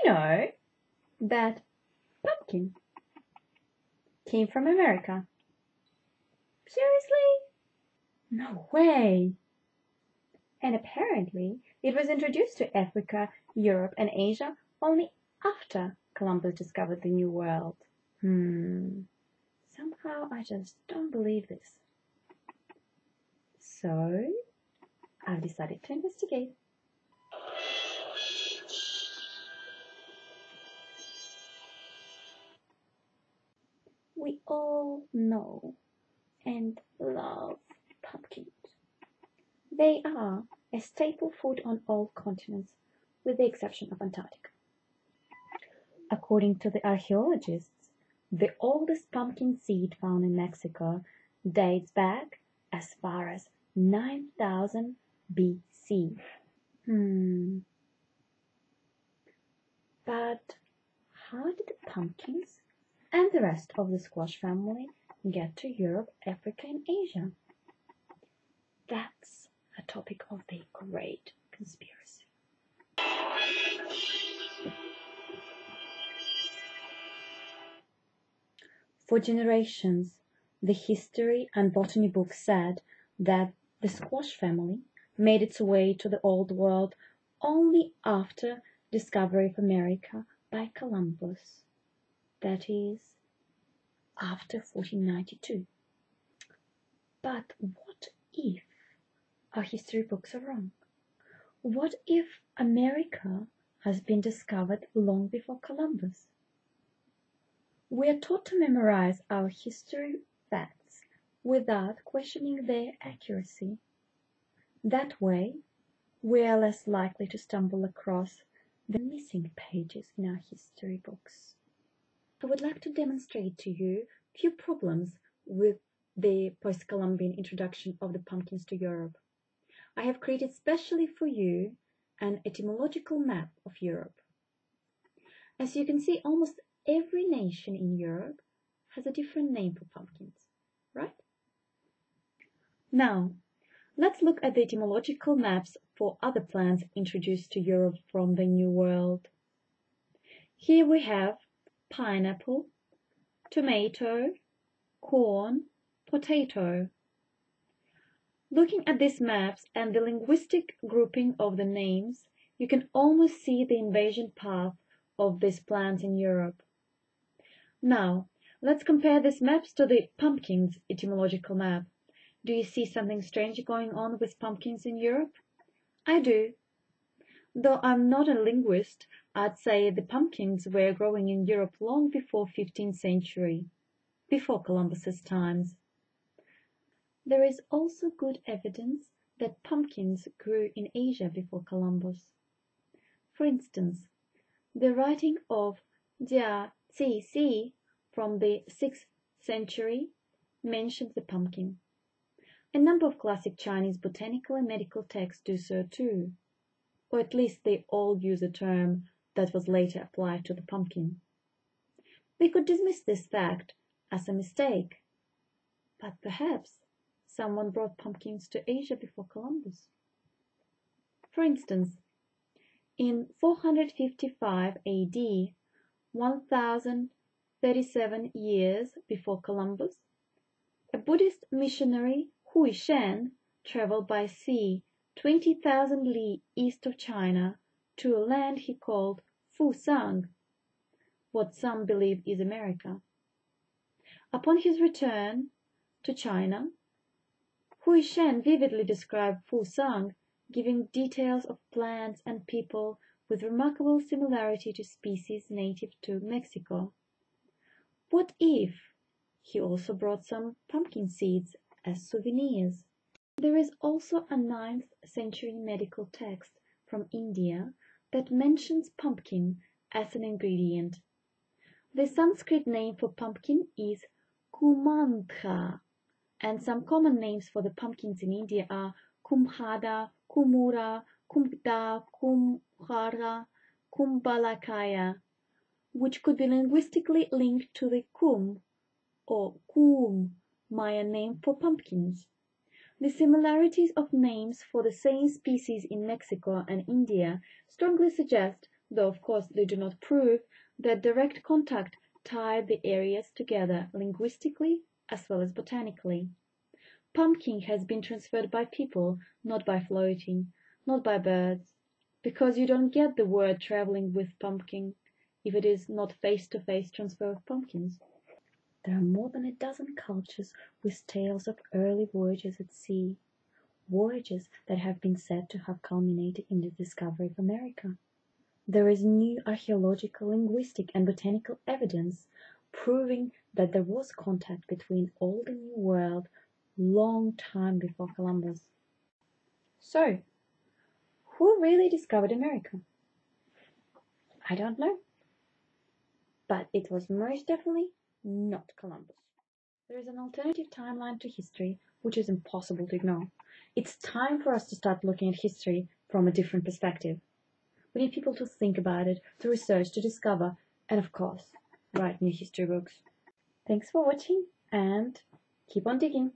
you know that pumpkin came from America? Seriously? No way! And apparently it was introduced to Africa, Europe, and Asia only after Columbus discovered the New World. Somehow I just don't believe this. So I've decided to investigate. We all know and love pumpkins. They are a staple food on all continents, with the exception of Antarctica. According to the archaeologists, the oldest pumpkin seed found in Mexico dates back as far as 9000 BC. But how did the pumpkins and the rest of the squash family get to Europe, Africa, and Asia? That's a topic of the great conspiracy. For generations, the history and botany books said that the squash family made its way to the Old World only after discovery of America by Columbus. That is, after 1492. But what if our history books are wrong? What if America has been discovered long before Columbus? We are taught to memorize our history facts without questioning their accuracy. That way, we are less likely to stumble across the missing pages in our history books. I would like to demonstrate to you a few problems with the post-Columbian introduction of the pumpkins to Europe. I have created specially for you an etymological map of Europe. As you can see, almost every nation in Europe has a different name for pumpkins, right? Now, let's look at the etymological maps for other plants introduced to Europe from the New World. Here we have pineapple, tomato, corn, potato. Looking at these maps and the linguistic grouping of the names, you can almost see the invasion path of these plants in Europe. Now, let's compare these maps to the pumpkins etymological map. Do you see something strange going on with pumpkins in Europe? I do. Though I'm not a linguist, I'd say the pumpkins were growing in Europe long before 15th century, before Columbus's times. There is also good evidence that pumpkins grew in Asia before Columbus. For instance, the writing of Jia Cixi from the 6th century mentions the pumpkin. A number of classic Chinese botanical and medical texts do so too, or at least they all use a term that was later applied to the pumpkin. We could dismiss this fact as a mistake, but perhaps someone brought pumpkins to Asia before Columbus. For instance, in 455 AD, 1037 years before Columbus, a Buddhist missionary, Hui Shen, traveled by sea 20,000 li east of China to a land he called Fusang, what some believe is America. Upon his return to China, Hui Shen vividly described Fusang, giving details of plants and people with remarkable similarity to species native to Mexico. What if he also brought some pumpkin seeds as souvenirs? There is also a 9th century medical text from India that mentions pumpkin as an ingredient. The Sanskrit name for pumpkin is Kumandha, and some common names for the pumpkins in India are Kumhada, Kumura, Kumbda, Kumhara, Kumbalakaya, which could be linguistically linked to the Kum or Kum Maya name for pumpkins. The similarities of names for the same species in Mexico and India strongly suggest though of course they do not prove that direct contact tied the areas together linguistically as well as botanically. Pumpkin has been transferred by people, not by floating, not by birds, because you don't get the word traveling with pumpkin if it is not face-to-face transfer of pumpkins. There are more than a dozen cultures with tales of early voyages at sea, voyages that have been said to have culminated in the discovery of America. There is new archaeological, linguistic, and botanical evidence proving that there was contact between Old and New World long time before Columbus. So, who really discovered America? I don't know. But it was most definitely not Columbus. There is an alternative timeline to history which is impossible to ignore. It's time for us to start looking at history from a different perspective. We need people to think about it, to research, to discover, and of course, write new history books. Thanks for watching and keep on digging!